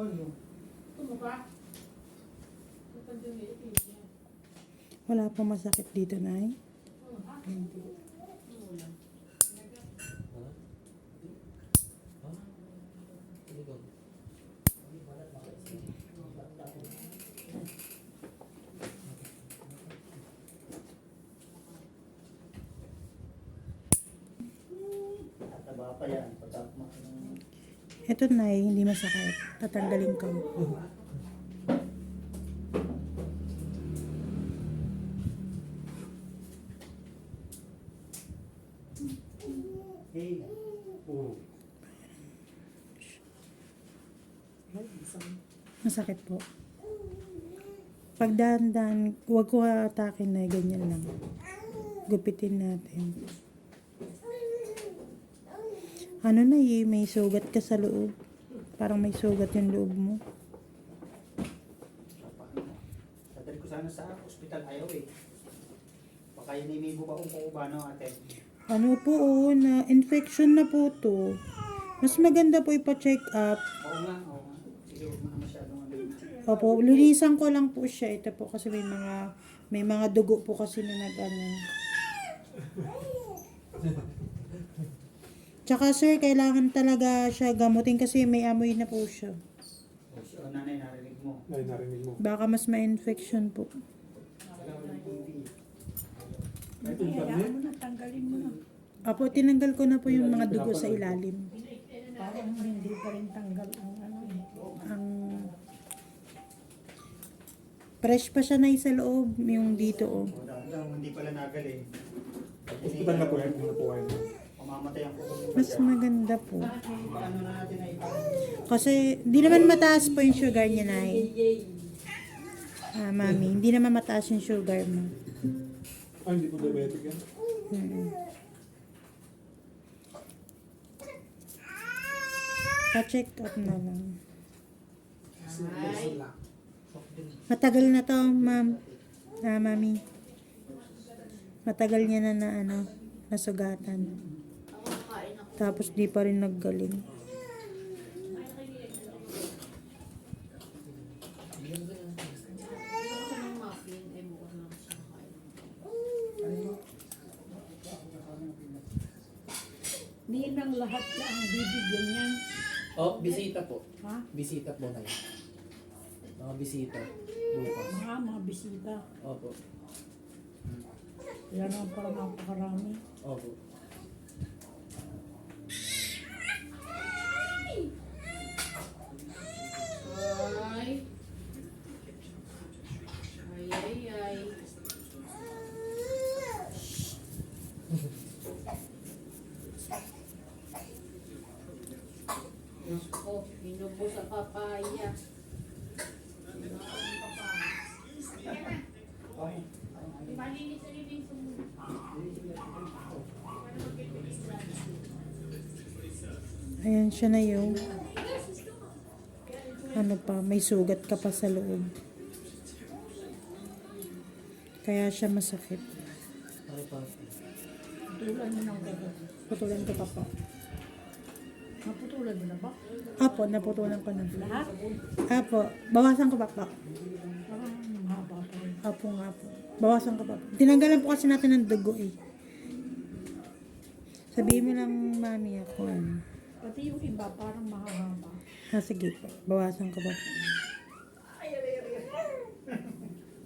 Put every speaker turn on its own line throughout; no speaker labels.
Wala pa masakit dito, Nay?
Taba pa yan.
Ito, Nay, hindi masakit. Tatanggalin ko.
Hey.
Masakit po. Pag dahan-dahan, huwag ko atakin na ganyan lang. Gupitin natin. Ano na may sugat ka sa loob. Parang may sugat yung loob mo.
Tatali ko sana sa ospital ayaw eh. Baka inimigo ba kung ba no ate?
Ano po, na infection na po to. Mas maganda po ipa-check up.
Oo nga, oo nga. Sige, huwag mo na masyadong ano.
Opo, linisan ko lang po siya. Ito po kasi may mga dugo po kasi na nag-ano. Tsaka sir, kailangan talaga siya gamutin kasi may amoy na po siya.
O nanay, narinig mo.
Narinig mo.
Baka mas ma-infection po.
Hayaan mo na, tanggalin mo na.
Apo, tinanggal ko na po yung mga dugo sa ilalim.
Parang hindi pa rin tanggal ang ano eh.
Ang fresh pa siya na sa loob, yung dito oh.
Hindi pala nagaling.
Hospital na po yan. Hindi na po yan.
Mamamatay ang kuko.
Mas maganda po.
Paano na natin na
Kasi di naman mataas po yung sugar niya, Nay. Mami, hindi naman mataas yung sugar mo.
Ah, hindi po diabetic yan.
Pa-check up na lang. Matagal na to, ma'am. Mami. Matagal niya na nasugatan. Tapos di pa rin naggaling.
Hindi nang lahat na ang bibigyan niyan.
Oh, bisita po.
Ha?
Bisita po tayo. Mga bisita. Bukas.
Mga bisita.
Opo.
Yan ang parang napakarami.
Opo.
Ay. Ay. Oh, inubo sa papaya. Malinis na rin yung
Ayan siya na yung may sugat ka pa sa loob. Kaya siya masakit.
Okay po.
Putulan mo ng gagawin.
Putulan ko pa po.
Naputulan mo na ba?
Apo, naputulan ko na.
Lahat?
Apo, bawasan ko pa po.
Parang mahaba pa rin.
Apo nga po. Bawasan ko pa po. Tinanggalan po kasi natin ng dugo eh. Sabihin mo lang, mami, ako ano.
Pati yung iba parang mahaba.
Sige po. Bawasan ko pa po.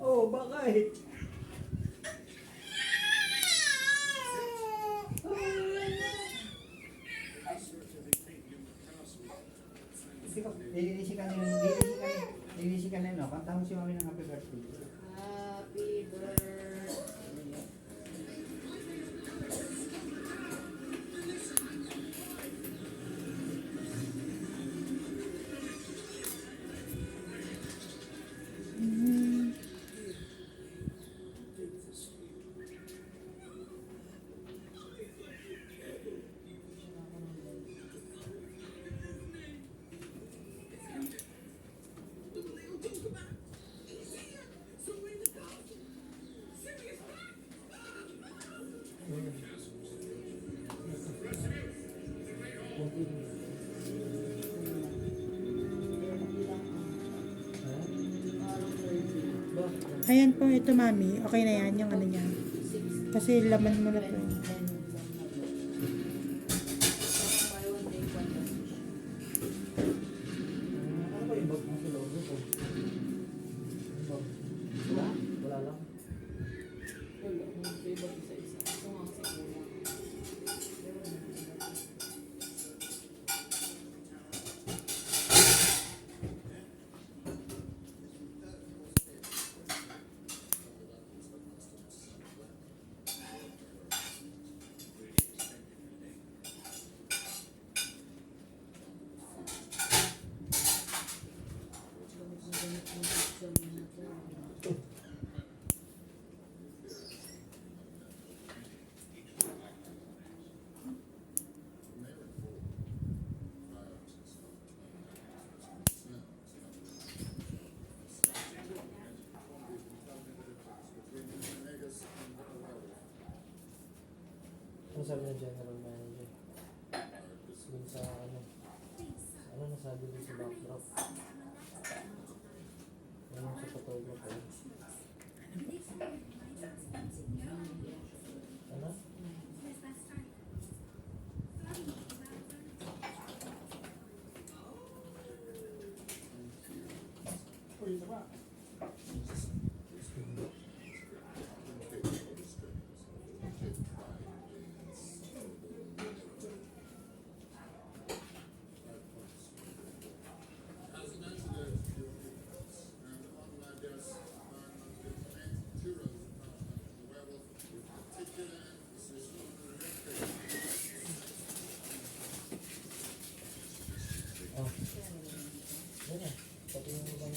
Oh, bakit? Lilisikan na yun, no? Kanta mo si mami ng happy birthday.
happy birthday.
Ayan po, ito mami. Okay na yan, yung ano niya. Kasi laman mo na po.
Buy one, take one lang.
Ano ba yung bag mo sa loob nito? Yung bag? Wala? Wala lang.
Wala, mag-iba isa-isa. Ito nga kasi kulang.
Ano sabi ng general manager? Dun sa ano? Ano nasabi dun sa backdrop? Ano sa photographer? Ano?
Uy, isa pa.
Oh. Yan na. Pati yung ibang